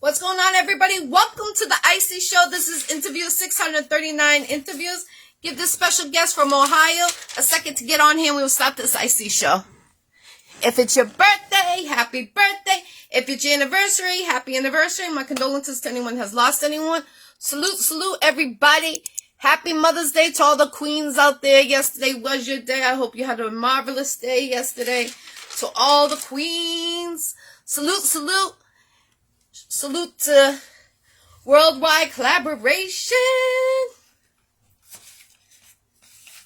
What's going on, everybody? Welcome to the Iccy Show. This is interview 639 interviews. Give this special guest from Ohio a second to get on here and we will start this Iccy Show. If it's your birthday, happy birthday. If it's your anniversary, happy anniversary. My condolences to anyone who has lost anyone. Salute, everybody. Happy Mother's Day to all the queens out there. Yesterday was your day. I hope you had a marvelous day yesterday. To all the queens. Salute. Salute to worldwide collaboration.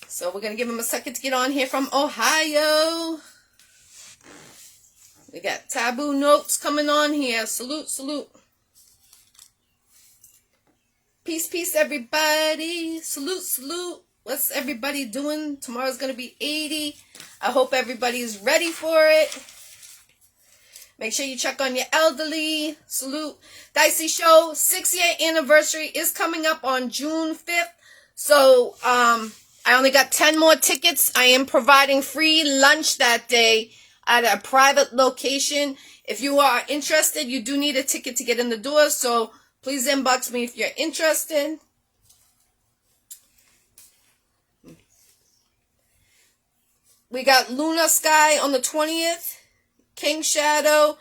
So we're going to give him a second to get on here from Ohio. We got Taboo Notes coming on here. Salute. Peace, everybody. Salute. What's everybody doing? Tomorrow's going to be 80. I hope everybody is ready for it. Make sure you check on your elderly. Salute. The Iccy Show 6-year anniversary is coming up on June 5th. So I only got 10 more tickets. I am providing free lunch that day at a private location. If you are interested, you do need a ticket to get in the door. So please inbox me if you're interested. We got Luna Sky on the 20th. King Shadow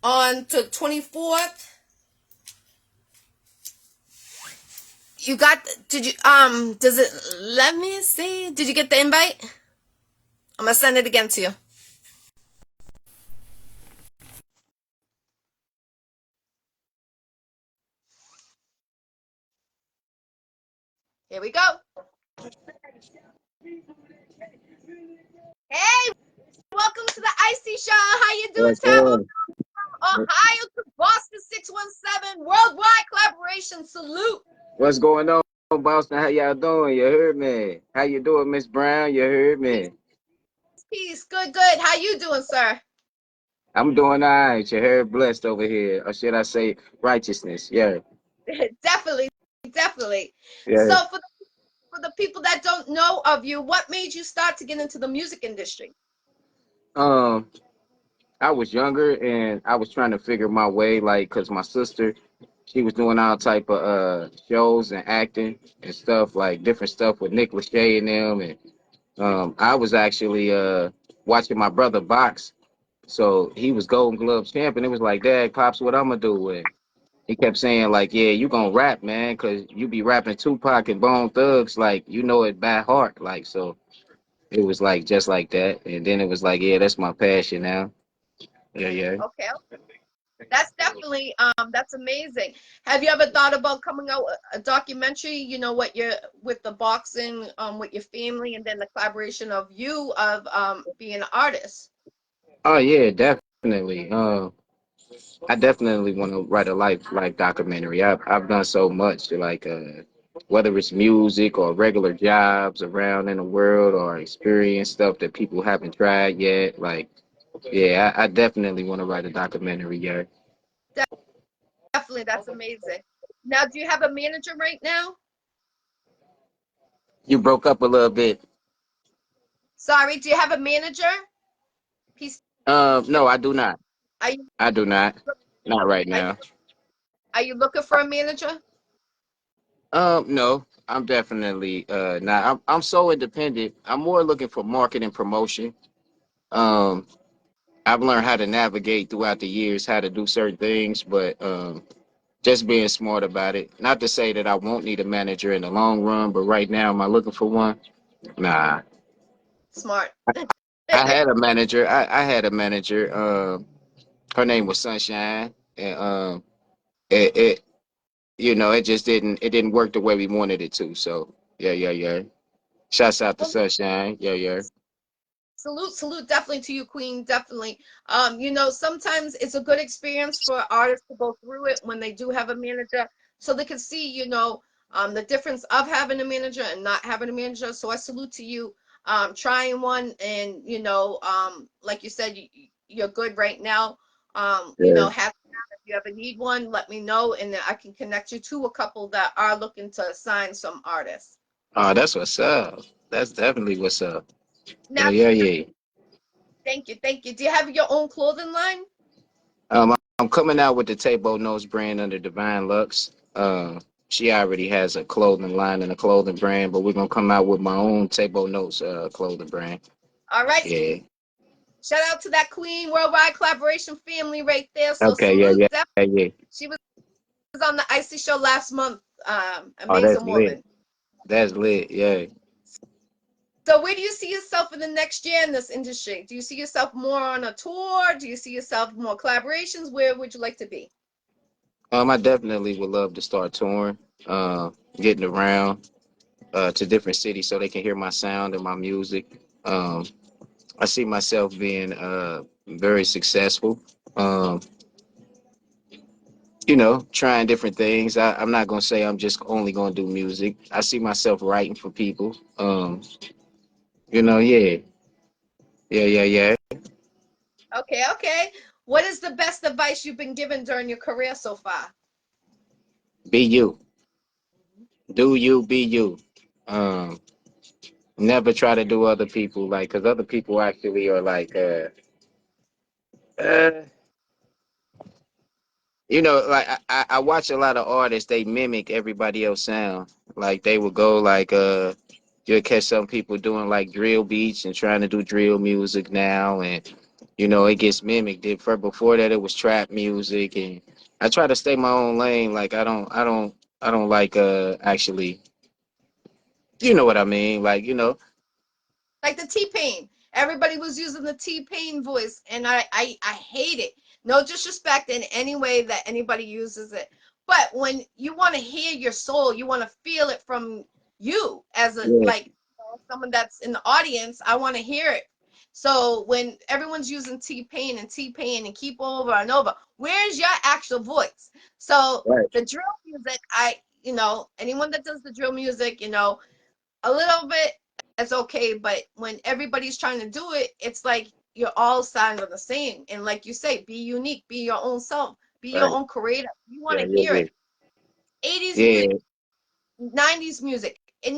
on the 24th. You got, does it, let me see. Did you get the invite? I'm going to send it again to you. Here we go. Hey, welcome to the Iccy Show. How you doing, Tebo? Ohio to Boston 617 worldwide collaboration. Salute. What's going on, Boston? How y'all doing? You heard me. How you doing, Miss Brown? You heard me. Peace. Good. How you doing, sir? I'm doing all right. You heard, blessed over here, or should I say righteousness? Yeah. Definitely. Yeah. So for the people that don't know of you, what made you start to get into the music industry? I was younger and I was trying to figure my way, like, cause my sister, she was doing all type of shows and acting and stuff, like different stuff with Nick Lachey and them, and I was actually watching my brother box, so he was Golden Glove champ, and it was like, Dad, Pops, what I'm gonna do with? He kept saying like, yeah, you gonna rap, man, cause you be rapping Tupac and Bone Thugs, like you know it by heart, like so. It was like just like that, and then it was like, yeah, that's my passion now. Yeah. Okay. That's definitely that's amazing. Have you ever thought about coming out with a documentary, what you're with the boxing, with your family, and then the collaboration of you of being an artist? Oh yeah, definitely. I definitely want to write a life documentary. I've done so much, like whether it's music or regular jobs around in the world or experience stuff that people haven't tried yet. Like, yeah, I definitely want to write a documentary. Yeah. Definitely, that's amazing. Now, do you have a manager right now? You broke up a little bit. Sorry, do you have a manager? Peace. No, I do not. Are you I do not. Not right are, now. are you looking for a manager? No, I'm definitely not. I'm so independent. I'm more looking for marketing promotion. Um, I've learned how to navigate throughout the years how to do certain things, but just being smart about it. Not to say that I won't need a manager in the long run, but right now, am I looking for one? Nah. Smart. I had a manager. I had a manager. Her name was Sunshine, and it it just didn't work the way we wanted it to. So yeah. Shouts out to Well, Sunshine. Yeah. salute definitely to you, Queen. Definitely. Sometimes it's a good experience for artists to go through it when they do have a manager, so they can see, the difference of having a manager and not having a manager. So I salute to you, trying one, and like you said, you're good right now. Yeah. If you ever need one, let me know, and then I can connect you to a couple that are looking to sign some artists. Oh, that's what's up. That's definitely what's up. Now, Yeah. thank you. Do you have your own clothing line? Um, I'm coming out with the Tebo Nose brand under Divine Lux. She already has a clothing line and a clothing brand, but we're gonna come out with my own Tebo Notes clothing brand. All right. Yeah. Shout out to that Queen Worldwide Collaboration family right there. So Okay. Yeah. salute Yeah. them. Yeah. Yeah. She was on the Iccy Show last month. Oh, that's Amazing lit. woman. That's lit. Yeah. So where do you see yourself in the next year in this industry? Do you see yourself more on a tour? Do you see yourself more collaborations? Where would you like to be? I definitely would love to start touring, getting around to different cities so they can hear my sound and my music. Um, I see myself being very successful. Um, trying different things. I'm not gonna say I'm just only gonna do music. I see myself writing for people. Yeah, yeah. Okay, okay. What is the best advice you've been given during your career so far? Be you. Do you be you. Um, Never try to do other people like, cause other people actually are like, uh, like I watch a lot of artists. They mimic everybody else sound. Like they would go like, you'll catch some people doing like drill beats and trying to do drill music now, and it gets mimicked. Before that, it was trap music, and I try to stay my own lane. Like I don't like actually, you know what I mean? Like Like the T-Pain. Everybody was using the T-Pain voice, and I hate it. No disrespect in any way that anybody uses it. But when you want to hear your soul, you want to feel it from you as a yeah, like someone that's in the audience. I want to hear it. So when everyone's using T-Pain and keep over and over, where's your actual voice? So right, the drill music, anyone that does the drill music, a little bit it's okay, but when everybody's trying to do it, it's like you're all sounding the same. And like you say, be unique, be your own self, be your right, own creator. You want yeah, to yeah, hear yeah, it. 80s music, yeah, 90s music, it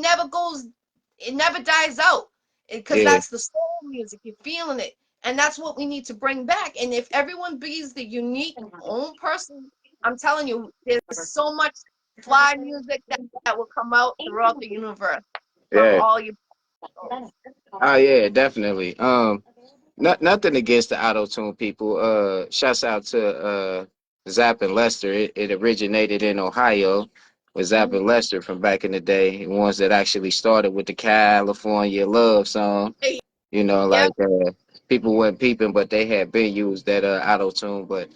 never dies out because yeah, that's the soul music. You're feeling it. And that's what we need to bring back. And if everyone bees the unique own person, I'm telling you, there's so much fly music that will come out throughout the universe from yeah. all your souls. Oh yeah, definitely. Nothing against the auto tune people. Shouts out to Zapp and Lester. It originated in Ohio with Zapp and Lester from back in the day. The ones that actually started with the California love song. Hey, yep, Like people weren't peeping, but they had been used that auto tune. But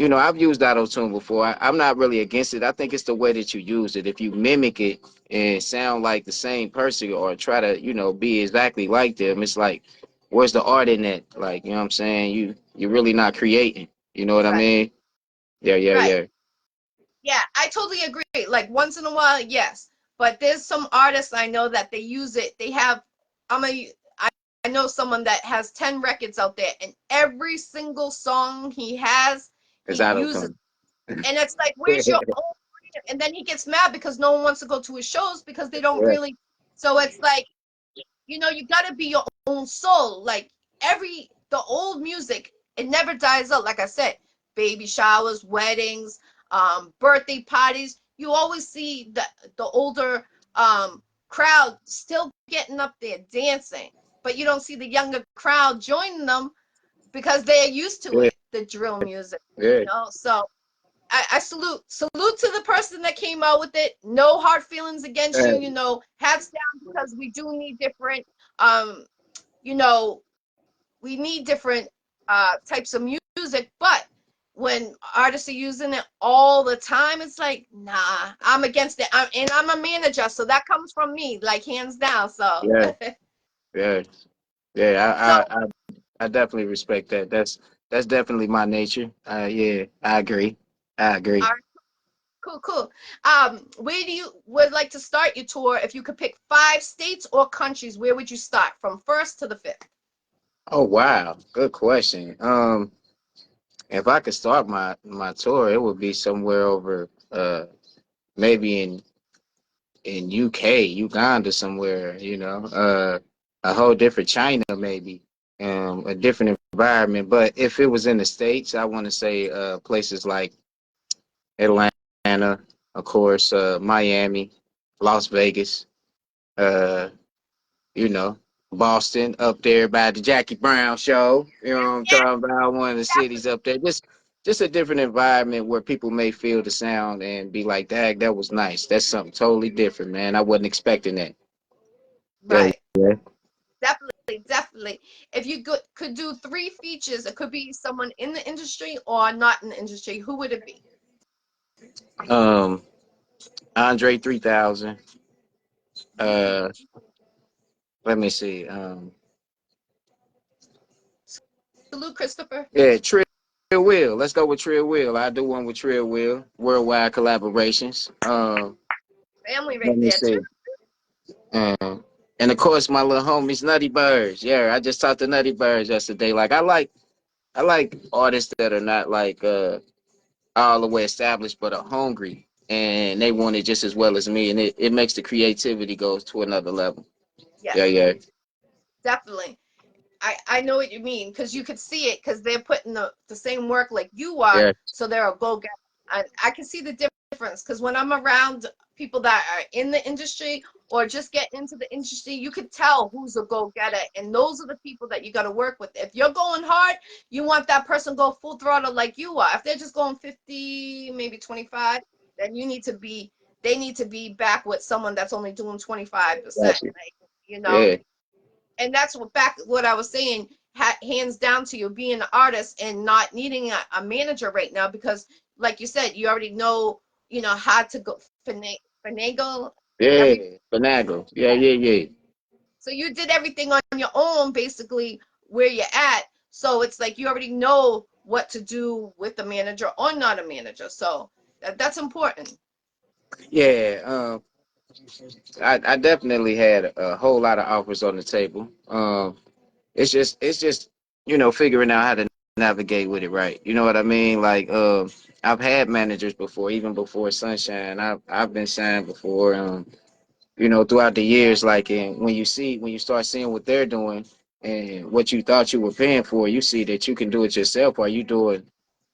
I've used auto tune before. I'm not really against it. I think it's the way that you use it. If you mimic it and sound like the same person or try to, be exactly like them, it's like, where's the art in that? Like, what I'm saying? You're really not creating. You know what I right, mean? Yeah, yeah, right. yeah. Yeah, I totally agree. Like once in a while, yes. But there's some artists I know that they use it. I'm a, I, I know someone that has 10 records out there, and every single song he has, It's he auto uses. tune. And it's like, where's your own freedom? And then he gets mad because no one wants to go to his shows because they don't Yeah, really. So it's like, you got to be your own soul. Like the old music, it never dies out. Like I said, baby showers, weddings, birthday parties, you always see the older crowd still getting up there dancing, but you don't see the younger crowd joining them because they're used to yeah, it, the drill music, yeah. so I salute to the person that came out with it. No hard feelings against you. Uh, Hats down because we do need different. Um, you know, we need different types of music, but when artists are using it all the time, it's like, nah, I'm against it. I'm a manager, so that comes from me, like hands down. So, yeah, yeah, so yeah. I definitely respect that. That's definitely my nature. Yeah, I agree. I all agree. right, cool, cool. Where do you would like to start your tour? If you could pick 5 states or countries, where would you start from first to the fifth? Oh wow, good question. If I could start my tour, it would be somewhere over maybe in UK, Uganda somewhere, a whole different China maybe, a different environment. But if it was in the States, I want to say places like Atlanta, of course, Miami, Las Vegas, uh, you know, Boston up there by the Jackie Brown show. You know what I'm talking about? One of the cities up there. Just a different environment where people may feel the sound and be like, "Dag, that was nice. That's something totally different, man. I wasn't expecting that." Yeah, Right. yeah. Definitely, definitely. If you could do three features, it could be someone in the industry or not in the industry. Who would it be? Um, Andre 3000. Uh, let me see. Salute, Christopher. Yeah, Trill Will. Let's go with Trill Will. I do one with Trill Will. Worldwide collaborations. Family Let right me there, too. see. And of course my little homies, Nutty Birds. Yeah, I just talked to Nutty Birds yesterday. Like I like artists that are not like all the way established but are hungry and they want it just as well as me and it makes the creativity go to another level. Yeah, Yes, yeah. definitely. I know what you mean because you could see it because they're putting the same work like you are, Yeah. so they're a go getter. I can see the difference because when I'm around people that are in the industry or just get into the industry, you could tell who's a go getter, and those are the people that you got to work with. If you're going hard, you want that person go full throttle like you are. If they're just going 50, maybe 25, then you need to be. They need to be back with someone that's only doing 25%. Gotcha. Like, you know, Yeah. and that's what I was saying, hands down to you being an artist and not needing a manager right now because, like you said, you already know, how to go finagle Yeah. every. Finagle. Yeah, yeah, yeah. So you did everything on your own, basically, where you're at. So it's like you already know what to do with the manager or not a manager. So that's important. Yeah. I definitely had a whole lot of offers on the table. It's just figuring out how to navigate with it right. You know what I mean? Like I've had managers before, even before Sunshine. I've been signed before. Throughout the years, like, and when you start seeing what they're doing and what you thought you were paying for, you see that you can do it yourself, or you doing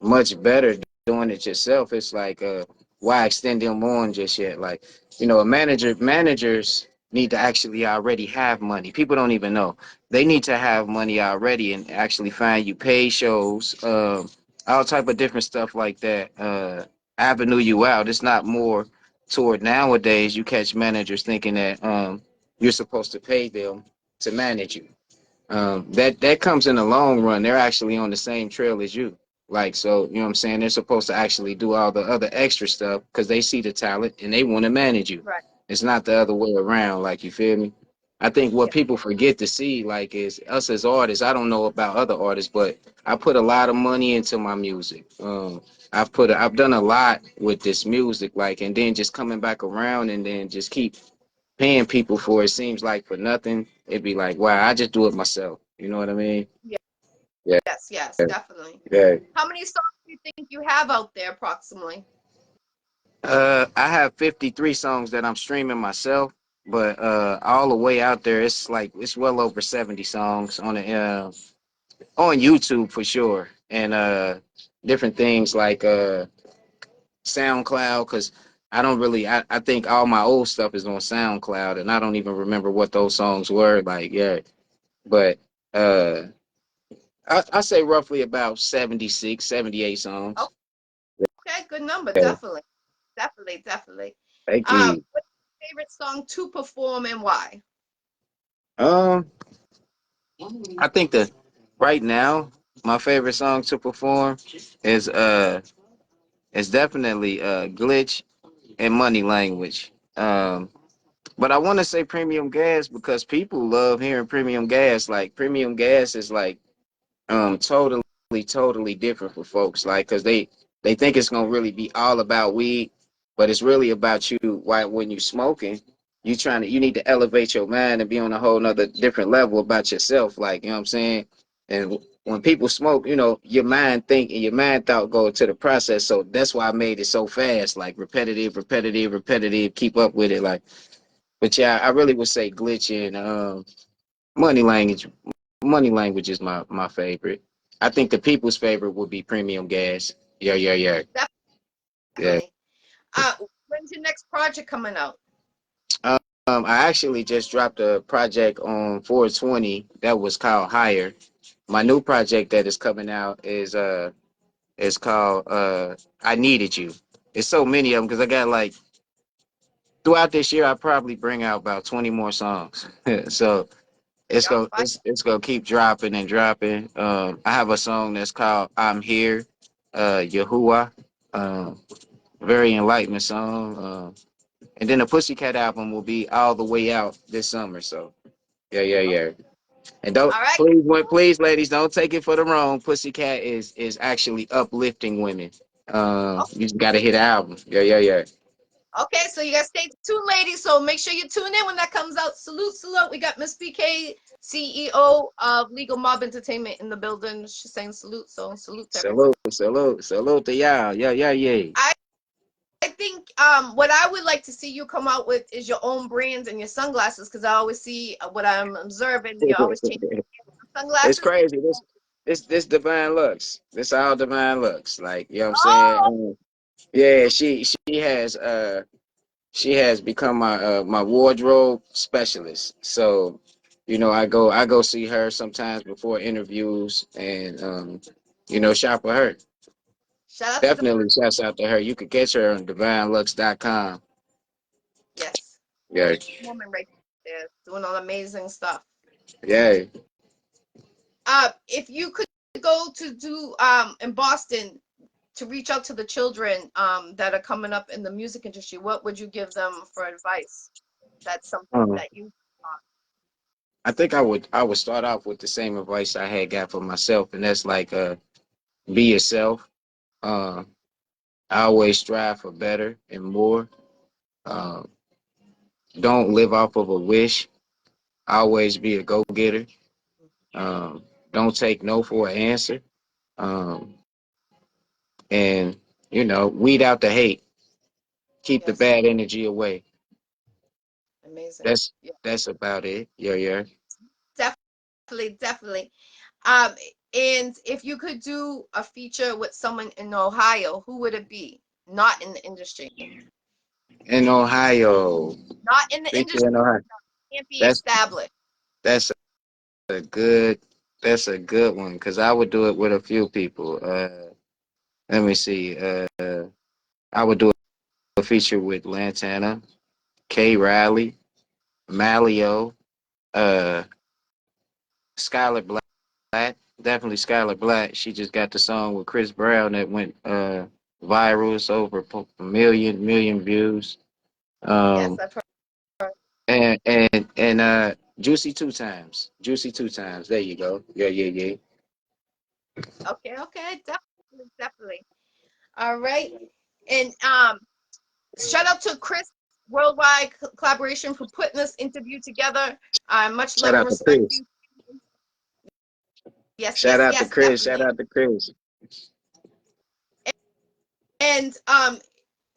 much better doing it yourself. It's like, why extend them on just yet? Like, managers need to actually already have money. People don't even know they need to have money already and actually find you paid shows, all type of different stuff like that. Avenue you out. It's not more toward nowadays. You catch managers thinking that you're supposed to pay them to manage you. That comes in the long run. They're actually on the same trail as you. Like, so, you know what I'm saying? They're supposed to actually do all the other extra stuff because they see the talent and they want to manage you. Right. It's not the other way around. Like, you feel me? I think what Yeah. people forget to see, like, is us as artists. I don't know about other artists, but I put a lot of money into my music. I've done a lot with this music, like, and then just coming back around and then just keep paying people for it seems like for nothing. It'd be like, wow, I just do it myself. You know what I mean? Yeah. Yeah, Yes. Yes. Definitely. yeah. How many songs do you think you have out there, approximately? I have 53 songs that I'm streaming myself, but all the way out there, it's well over 70 songs on YouTube for sure, and different things like SoundCloud, because I don't really, I think all my old stuff is on SoundCloud, and I don't even remember what those songs were. Like, yeah, but uh, I say roughly about 76, 78 songs. Okay, good number. Yeah. Definitely. Definitely. Definitely. Thank you. What's your favorite song to perform and why? Um, I think that right now my favorite song to perform is definitely Glitch and Money Language. But I want to say Premium Gas because people love hearing Premium Gas. Like Premium Gas is like totally different for folks, like because they think it's gonna really be all about weed, but it's really about you. Why when you smoking, you need to elevate your mind and be on a whole nother different level about yourself, like, you know what I'm saying. And when people smoke, your mind think and your mind thought go to the process, so that's why I made it so fast, like repetitive, keep up with it, like. But yeah, I really would say Glitch and money language money language is my favorite. I think the people's favorite would be Premium Gas. Yeah, yeah, yeah, yeah. Definitely. When's your next project coming out? I actually just dropped a project on 420 that was called Higher. My new project that is coming out is called I Needed You. It's so many of them because I got like throughout this year I probably bring out about 20 more songs. So Y'all fight. it's gonna keep dropping and dropping. I have a song that's called I'm Here, Yahuwah. Um, very enlightenment song. And then the Pussycat album will be all the way out this summer. So yeah, yeah, Okay. yeah. And don't All right. please, ladies, don't take it for the wrong. Pussycat is actually uplifting women. You just gotta hit the album. Yeah, yeah, yeah. Okay, so you guys stay tuned, ladies. So make sure you tune in when that comes out. Salute, salute. We got Miss BK, CEO of Legal Mob Entertainment in the building. She's saying salute, so salute to everybody. Salute, salute, salute to y'all. Yeah, yeah, yeah. I I think what I would like to see you come out with is your own brands and your sunglasses, because I always see what I'm observing. You're always changing It's sunglasses. crazy. This divine looks. This all divine looks. Like, you know what I'm saying? Oh, Yeah, she has become my wardrobe specialist. So, I go see her sometimes before interviews and shop with her. shout out to the Definitely shouts out to her. You could catch her on divinelux.com. yes Yeah. woman right there doing all amazing stuff. Yeah. If you could go to do in Boston to reach out to the children that are coming up in the music industry, what would you give them for advice? That's something Um, that you I think I would start off with the same advice I had got for myself, and that's like be yourself. Uh, I always strive for better and more. Um, don't live off of a wish. Always be a go getter. Um, don't take no for an answer. Um, and weed out the hate. Keep the yes, bad energy away. amazing. That's Yeah, that's about it. Yeah, yeah. definitely, definitely. Um, and if you could do a feature with someone in Ohio, who would it be? Not in the industry. In Ohio, Not in the feature industry. in Ohio. Can't be That's established. that's a good that's a good one because I would do it with a few people. Let me see. I would do a feature with Lantana, K. Riley, Malio, uh, Skylar Black. Definitely Skylar Black. She just got the song with Chris Brown that went viral. It's over a million views. Yes, Um, I've heard. and Juicy two times. Juicy two times. There you go. Yeah, yeah, yeah. Okay, okay, definitely, definitely. All right. And shout out to Chris Worldwide Collaboration for putting this interview together. Much Shout love and out to respect to Chris. you. Yes, Shout yes, out to yes, Chris. Shout definitely. out to Chris. And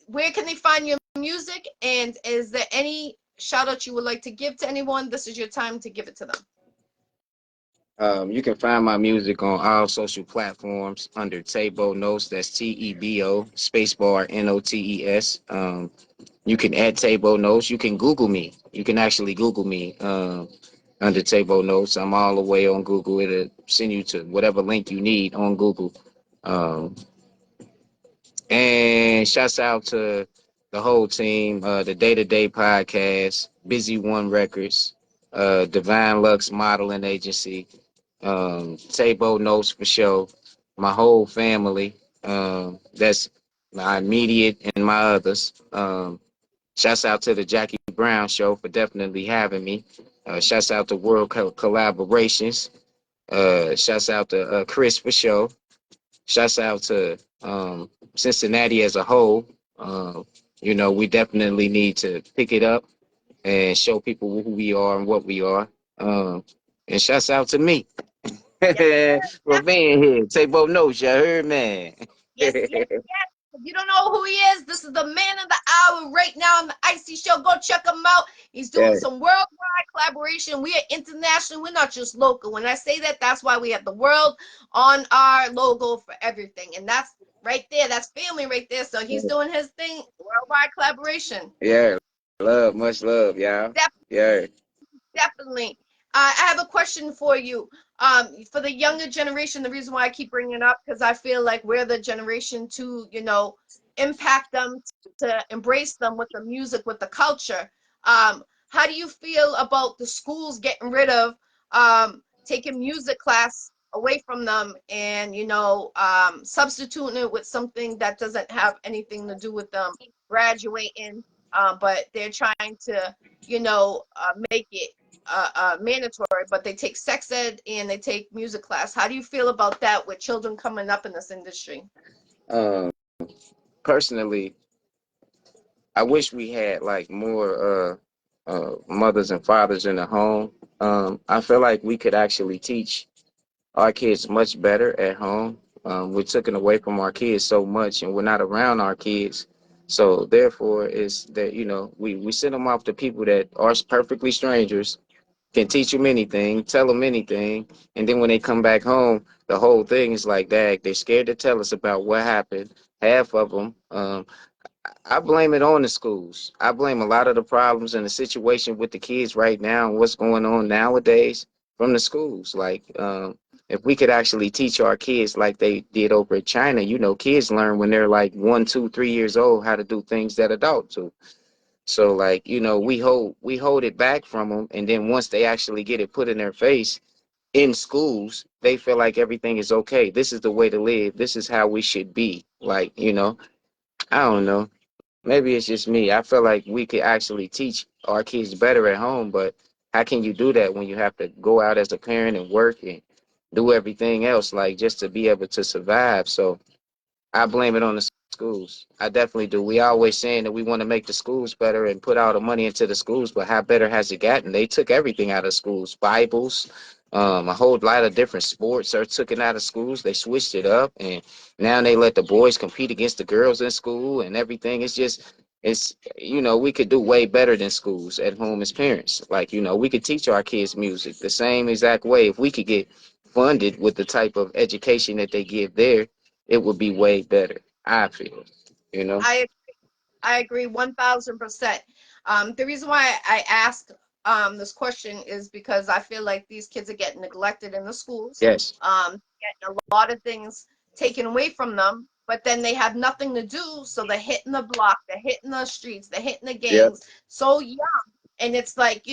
where can they find your music? And is there any shout out you would like to give to anyone? This is your time to give it to them. You can find my music on all social platforms under Tebo Notes. That's Tebo spacebar Notes. You can add Tabo Notes. You can Google me. You can actually Google me under Tabo Notes. I'm all the way on Google. It'll send you to whatever link you need on Google. Um, and shouts out to the whole team, the Day to Day Podcast, Busy One Records, Divine Lux Modeling Agency, Tabo Notes for show, my whole family. That's my immediate and my others. Shouts out to the Jackie Brown Show for definitely having me. Shouts out to World Collaborations. Shouts out to Chris for show. Shouts out to Cincinnati as a whole. We definitely need to pick it up and show people who we are and what we are. Um, and shouts out to me Yes, for being here. Take both notes, you heard, man. yes, yes. If you don't know who he is, this is the man of the hour right now on the Iccy Show. Go check him out. He's doing Yeah, some worldwide collaboration. We are international. We're not just local. When I say that, that's why we have the world on our logo for everything. And that's right there. That's family right there. So he's doing his thing, worldwide collaboration. yeah. Love, much love, y'all. Yeah. Definitely. I have a question for you. For the younger generation, the reason why I keep bringing it up, because I feel like we're the generation to, impact them, to embrace them with the music, with the culture. How do you feel about the schools getting rid of taking music class away from them and, substituting it with something that doesn't have anything to do with them graduating, but they're trying to, make it mandatory, but they take sex ed and they take music class. How do you feel about that with children coming up in this industry? Um, Personally, I wish we had like more mothers and fathers in the home. I feel like we could actually teach our kids much better at home. We're taken away from our kids so much, and we're not around our kids. So therefore, is that we send them off to people that are perfectly strangers, can teach them anything, tell them anything, and then when they come back home, the whole thing is like that. They're scared to tell us about what happened. Half of them. I blame it on the schools. I blame a lot of the problems and the situation with the kids right now and what's going on nowadays from the schools. Like, if we could actually teach our kids like they did over in China, kids learn when they're like 1, 2, 3 years old how to do things that adults do. So, like, we hold it back from them, and then once they actually get it put in their face in schools, they feel like everything is okay. This is the way to live. This is how we should be. Like, I don't know. Maybe it's just me. I feel like we could actually teach our kids better at home, but how can you do that when you have to go out as a parent and work and do everything else, like just to be able to survive? So I blame it on the schools. I definitely do. We always saying that we want to make the schools better and put all the money into the schools, but how better has it gotten? They took everything out of schools, Bibles, a whole lot of different sports are taken out of schools. They switched it up, and now they let the boys compete against the girls in school and everything. We could do way better than schools at home as parents. Like, we could teach our kids music the same exact way. If we could get funded with the type of education that they give there, it would be way better. I feel, you know. I I agree 1000%. The reason why I asked this question is because I feel like these kids are getting neglected in the schools, Yes. getting a lot of things taken away from them, but then they have nothing to do. So they're hitting the block, they're hitting the streets, they're hitting the Yep. gangs so young. And it's like,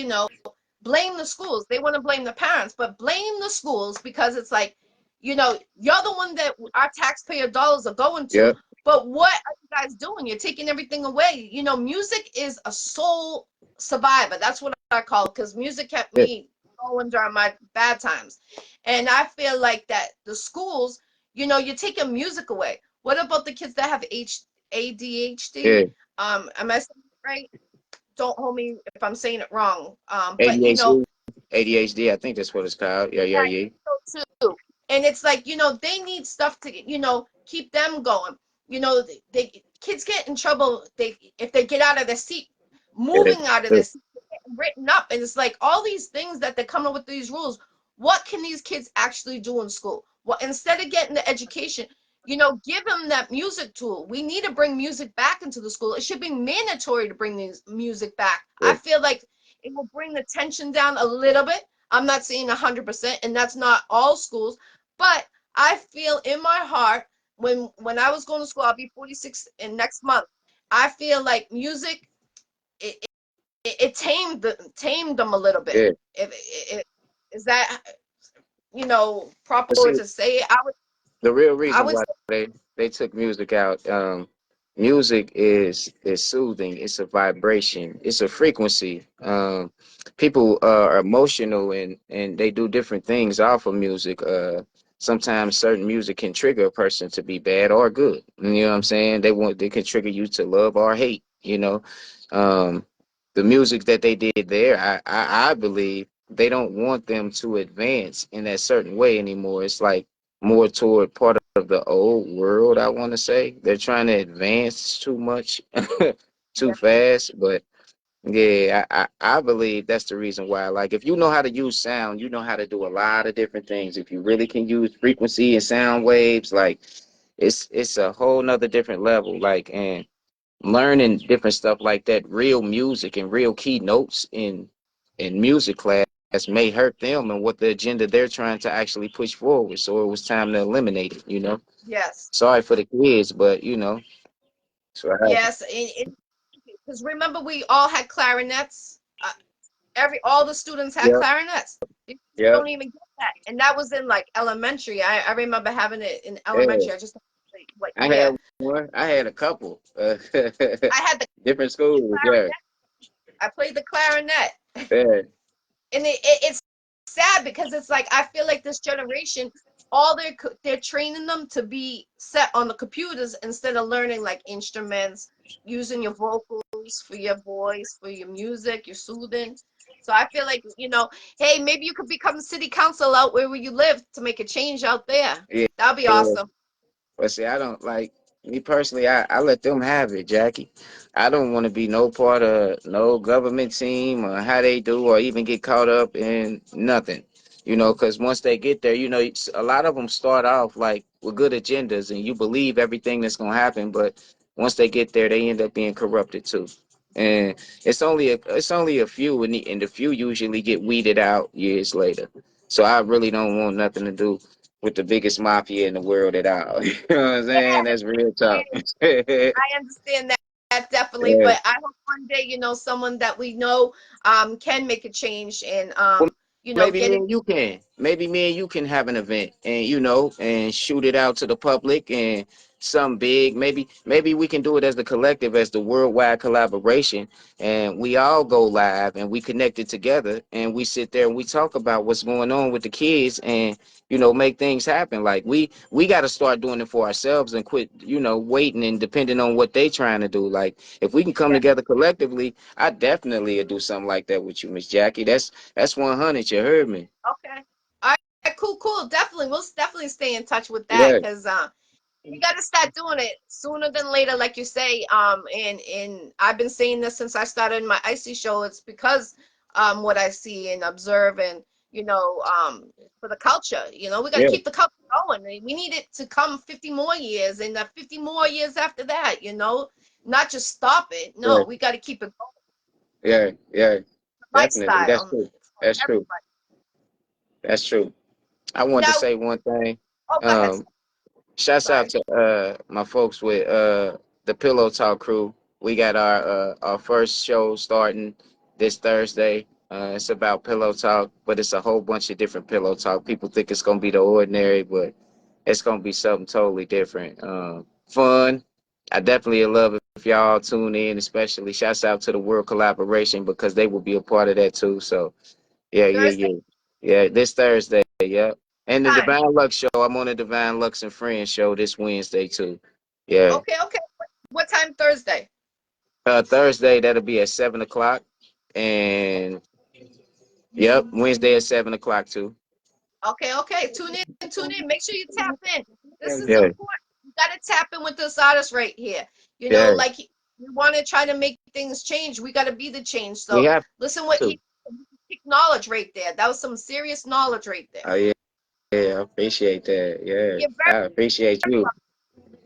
blame the schools. They want to blame the parents, but blame the schools because it's like, you're the one that our taxpayer dollars are going to. Yep. But what are you guys doing? You're taking everything away. Music is a soul survivor. That's what I call it, because music kept Yeah. me going during my bad times. And I feel like that the schools, you're taking music away. What about the kids that have ADHD? Yeah. Am I saying it right? Don't hold me if I'm saying it wrong. But ADHD. ADHD. I think that's what it's called. Yeah. Yeah. Yeah. so too. And it's like, they need stuff to, keep them going. Kids get in trouble if they get out of their seat, Yeah. moving out of True. this, written up. And it's like all these things that they're coming up with these rules. What can these kids actually do in school? Well, instead of getting the education, give them that music tool. We need to bring music back into the school. It should be mandatory to bring these music back. I Yeah. feel like it will bring the tension down a little bit. I'm not saying 100%, and that's not all schools, but I feel in my heart when I was going to school, I'll be 46 in next month. I feel like music it, it tamed them a little bit. Yeah. If it, is that proper But word see, to say it, the real I reason would why they took music out, music is soothing. It's a vibration. It's a frequency. People are emotional, and they do different things off of music. Sometimes certain music can trigger a person to be bad or good. You know what I'm saying? They can trigger you to love or hate. Um, the music that they did there, I believe they don't want them to advance in that certain way anymore. It's like more toward part of the old world. I want to say they're trying to advance too much, too Yeah. fast. But yeah, I believe that's the reason why. Like, if you know how to use sound, you know how to do a lot of different things. If you really can use frequency and sound waves, like it's a whole nother different level. Like, and learning different stuff like that, real music and real keynotes in music class may hurt them and what the agenda they're trying to actually push forward. So it was time to eliminate it, you know. Yes. Sorry for the kids, but you know, so I, Yes. And because remember, we all had clarinets. All the students had yep, clarinets. You yep, don't even get that, and that was in like elementary. I remember having it in yeah. elementary. I just don't know what I year. had one. I had a couple. I had the Different schools. Yeah, clarinet. I played the clarinet. yeah, And it's sad because it's like I feel like this generation, all they're training them to be set on the computers instead of learning like instruments, using your vocals for your voice, for your music, your soothing. So I feel like, hey, maybe you could become city council out where you live to make a change out there. yeah. That'd be Yeah. awesome. But see, I don't like me personally. I let them have it, Jackie. I don't want to be no part of no government team or how they do, or even get caught up in nothing. You know, because once they get there, you know, a lot of them start off like with good agendas, and you believe everything that's gonna happen. But once they get there, they end up being corrupted too. And it's only a few, and the few usually get weeded out years later. So I really don't want nothing to do with the biggest mafia in the world at all. You know what I'm saying? That's real talk. Yeah. I understand that definitely, but I hope one day, someone that we know can make a change and Well, maybe get me it. and you can. Maybe me and you can have an event and and shoot it out to the public and some big. Maybe we can do it as the collective, as the worldwide collaboration, and we all go live and we connect it together and we sit there and we talk about what's going on with the kids and make things happen. Like we got to start doing it for ourselves and quit waiting and depending on what they trying to do. Like, if we can come Yeah. together collectively, I definitely would do something like that with you, Miss Jackie. That's 100. You heard me. Okay. All right. Cool. Cool. Definitely. We'll definitely stay in touch with that Yeah, because we got to start doing it sooner than later, like you say. And I've been saying this since I started my Iccy show. It's because what I see and observe, and for the culture, we got to yeah, keep the culture going. We need it to come 50 more years, and 50 more years after that. Not just stop it. yeah, No, we got to keep it going. yeah, yeah. Definitely. That's Lifestyle. true. It's for That's true. everybody. That's true. I wanted to Now, say one thing. oh, go ahead. Um, Shouts out Sorry. to my folks with the Pillow Talk crew. We got our first show starting this Thursday. It's about pillow talk, but it's a whole bunch of different pillow talk. People think it's gonna be the ordinary, but it's gonna be something totally different. Fun. I definitely love it if y'all tune in, especially shouts out to the World Collaboration because they will be a part of that too. So yeah, yeah, Thursday yeah. Yeah, this Thursday, yep. And the time. Divine Lux show, I'm on the Divine Lux and Friends show this Wednesday too. Yeah. Okay, okay. What time Thursday? Thursday, that'll be at 7 o'clock. And yep, Wednesday at 7 o'clock too. Okay, okay. Tune in, tune in. Make sure you tap in. This is Yeah, important. You got to tap in with this artist right here. yeah. Like we want to try to make things change. We got to be the change. We So have listen, what to. he knowledge right there. That was some serious knowledge right there. Oh yeah, yeah, I appreciate that. You're Yeah. very, I appreciate very you. welcome.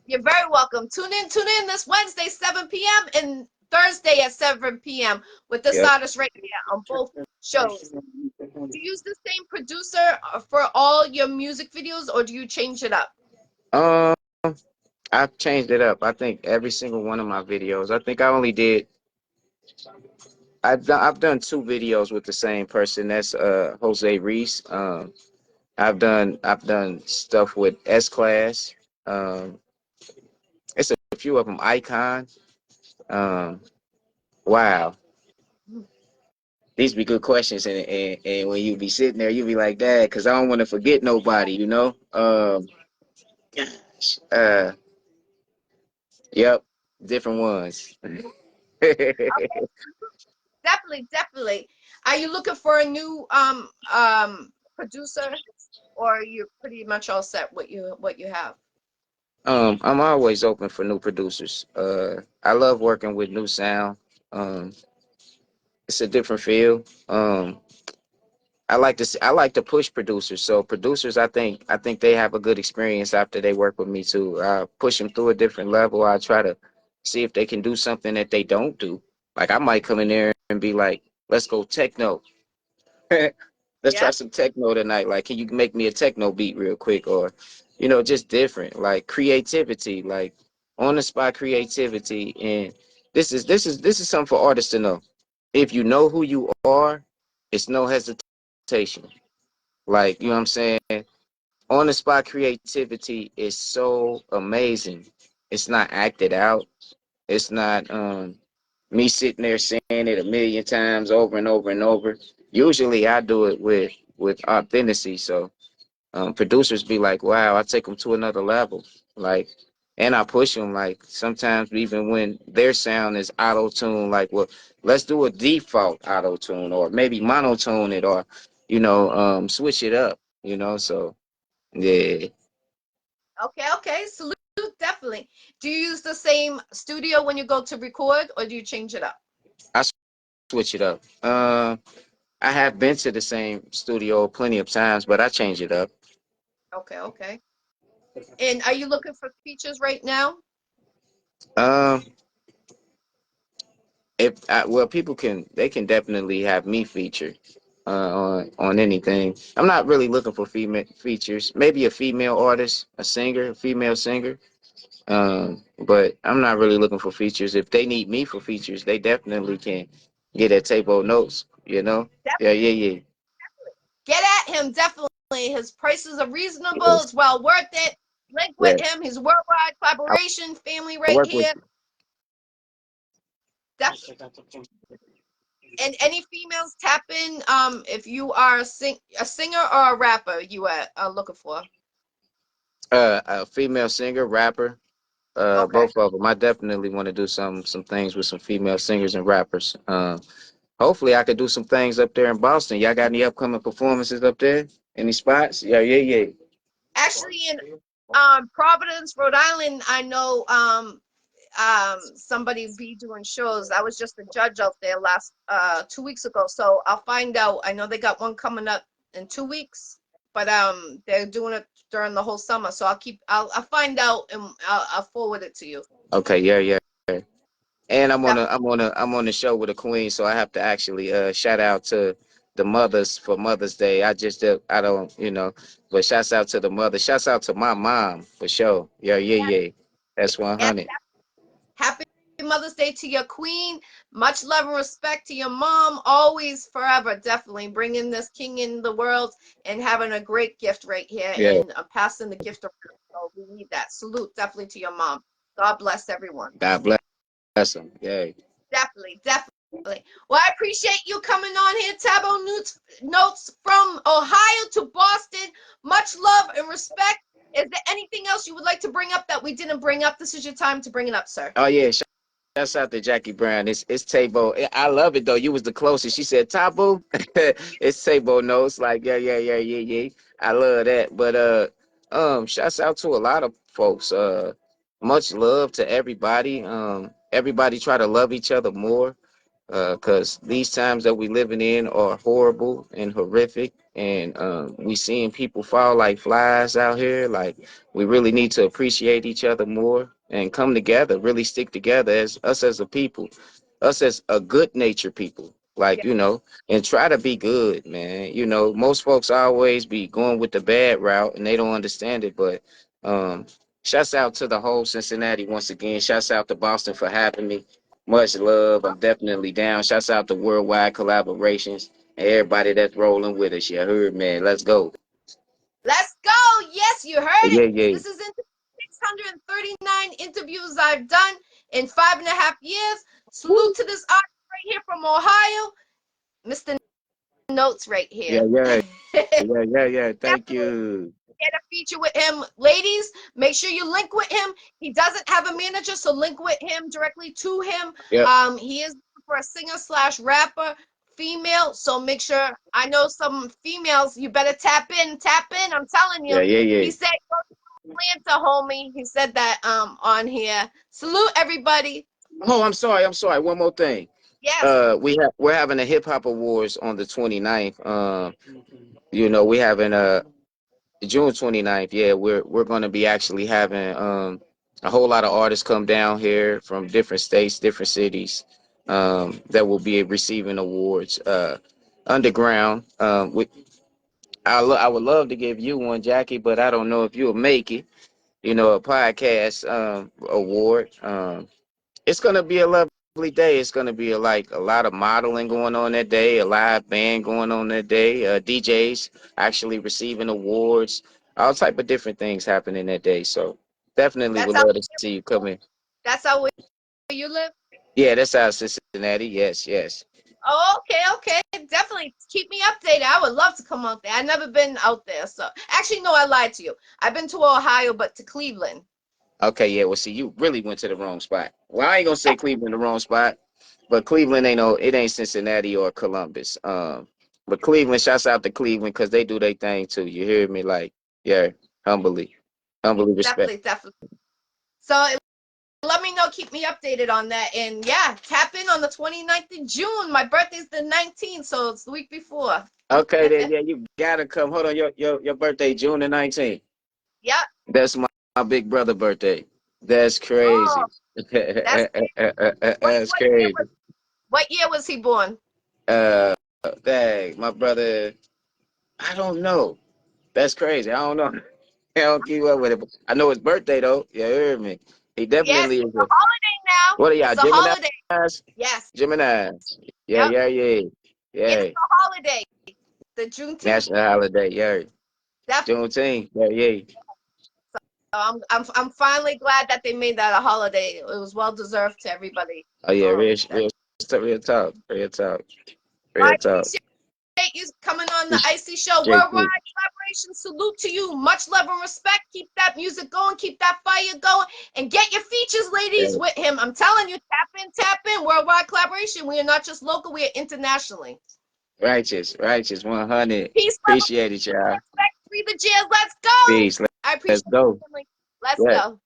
You're very welcome. Tune in this Wednesday, 7 p.m. and Thursday at 7 p.m. with this Yep. artist right here on both shows. Do you use the same producer for all your music videos, or do you change it up? Um, I've changed it up. I think every single one of my videos. I think I only did I've done two videos with the same person. That's Jose Reese. I've done stuff with S Class. Um, it's a few of them. Icon. Um, wow, these be good questions, and when you be sitting there, you be like, Dad, because I don't want to forget nobody, you know. Uh, yep, different ones. Definitely, definitely. Are you looking for a new producer? or you're pretty much all set what you have? I'm always open for new producers. I love working with new sound. Um, it's a different feel. I like to push producers. So producers, I think they have a good experience after they work with me too. I push them through a different level. I try to see if they can do something that they don't do. Like I might come in there and be like, "Let's go techno." Let's try Yep. some techno tonight. Like, can you make me a techno beat real quick? Or, just different. Like creativity, like on the spot creativity. And this is something for artists to know. If you know who you are, it's no hesitation. Like, you know what I'm saying? On the spot creativity is so amazing. It's not acted out. It's not me sitting there saying it a million times over and over and over. Usually I do it with authenticity. So producers be like, wow, I take them to another level. Like, and I push them. Like sometimes even when their sound is auto tune, like, well, let's do a default auto tune, or maybe monotone it, or switch it up. So yeah, Okay, okay. Salute, definitely. Do you use the same studio when you go to record, or do you change it up? I switch it up. I have been to the same studio plenty of times, but I change it up. Okay, okay. And are you looking for features right now? Um, well, people can definitely have me featured on anything. I'm not really looking for female features. Maybe a female artist, a singer, a female singer. But I'm not really looking for features. If they need me for features, they definitely can get at Tabo Notes. Yeah, yeah, yeah, Get at him, definitely. His prices are reasonable. yes, It's well worth it. Link with yeah. him. His worldwide I collaboration, family right work with. here. And any females tap in. If you are a singer or a rapper, you are looking for. A female singer, rapper, Okay. both of them. I definitely want to do some things with some female singers and rappers. Hopefully, I could do some things up there in Boston. Y'all got any upcoming performances up there? Any spots? Yeah, yeah, yeah. Actually, in Providence, Rhode Island, I know somebody be doing shows. I was just a judge out there last 2 weeks ago, so I'll find out. I know they got one coming up in 2 weeks, but they're doing it during the whole summer, so I'll find out and I'll forward it to you. Okay, yeah, yeah. Yeah. And Definitely. I'm on the show with a queen, so I have to actually shout out to the mothers for Mother's Day. I don't, but shouts out to the mother. Shouts out to my mom for sure. Yeah, yeah, yeah. That's Yes, 100. happy Mother's Day to your queen. Much love and respect to your mom. Always, forever, definitely bringing this king in the world and having a great gift right here Yeah. and passing the gift around. So we need that. Salute definitely to your mom. God bless everyone. God bless them. Yeah. Definitely, definitely. Well, I appreciate you coming on here, Tabo Notes from Ohio to Boston. Much love and respect. Is there anything else you would like to bring up that we didn't bring up? This is your time to bring it up, sir. Oh yeah. Shouts out to Jackie Brown. It's Tabo. I love it though. You was the closest. She said Tabu. It's Tabo notes. Like yeah, yeah, yeah, yeah, yeah. I love that. But shouts out to a lot of folks. Much love to everybody. Everybody try to love each other more. Because these times that we living in are horrible and horrific, and we seeing people fall like flies out here. Like we really need to appreciate each other more and come together, really stick together as us as a people, us as a good nature people. Yeah. Like and try to be good, man. Most folks always be going with the bad route, and they don't understand it. But um, shouts out to the whole Cincinnati once again. Shouts out to Boston for having me. Much love. I'm definitely down. Shouts out to Worldwide Collaborations and everybody that's rolling with us. You heard, man. Let's go. Let's go. Yes, you heard it. Yeah, yeah. This is in 639 interviews I've done in 5.5 years. Salute to this artist right here from Ohio, Mr. Notes right Yeah, here. yeah. Yeah, yeah, yeah. Thank Definitely you. get a feature with him. Ladies, make sure you link with him. He doesn't have a manager, so link with him directly to him. Yep. He is for a singer slash rapper female, so make sure. I know some females. You better tap in, tap in. I'm telling you. Yeah, yeah, yeah. He said go to Atlanta, homie. He said that on here. Salute everybody. Oh, I'm sorry. I'm sorry. One more thing. Yes, We're having a hip hop awards on the 29th. You know, we having June 29th. Yeah, we're going to be actually having a whole lot of artists come down here from different states, different cities, that will be receiving awards. Underground. I would love to give you one, Jackie, but I don't know if you'll make it. You know, a podcast award. It's gonna be a lovely day. It's gonna be like a lot of modeling going on that day, a live band going on that day, DJs actually receiving awards, all type of different things happening that day. So definitely that's would how. love to see you come in. That's how you live. Yeah, that's out of Cincinnati. Yes, yes. Oh, okay, okay. Definitely keep me updated. I would love to come out there. I've never been out there, so actually, no, I lied to you. I've been to Ohio, but to Cleveland. Okay, yeah. Well, see, you really went to the wrong spot. Well, I ain't gonna say Cleveland the wrong spot, but Cleveland ain't no, it ain't Cincinnati or Columbus. But Cleveland, shouts out to Cleveland because they do their thing too. You hear me? Like, yeah, humbly, humbly respect. Definitely, definitely. So let me know, keep me updated on that. And yeah, tap in on the 29th of June. My birthday's the 19th, so it's the week before. Okay, then yeah, you gotta come. Hold on, your birthday, June the 19th. Yep. That's my big brother birthday. That's Oh, crazy. that's That's crazy. what year was he born? Uh, dang, my brother. I don't know. That's crazy. I don't know. I don't keep up with it. But I know his birthday though. You heard me. He Yes, definitely is. it's a holiday now. What are y'all, It's a holiday. Geminis? Yes. Geminis. Yeah, Yep. yeah, yeah, Yeah, yeah. it's a holiday. The Juneteenth. National holiday. Yeah, Definitely. Juneteenth. Yeah, yeah. I'm finally glad that they made that a holiday. It was well deserved to everybody. Oh yeah, That- real talk, real talk, I real talk. appreciate you coming on the Iccy Show. Appreciate Worldwide you. collaboration. Salute to you. Much love and respect. Keep that music going. Keep that fire going. And get your features, ladies, Yeah. with him. I'm telling you, tap in, tap in. Worldwide collaboration. We are not just local, we are internationally. Righteous, righteous, 100. Peace, love, Appreciate it, y'all. respect, free the jazz. Let's go. Peace. I Let's appreciate go. it. Let's Yeah. go.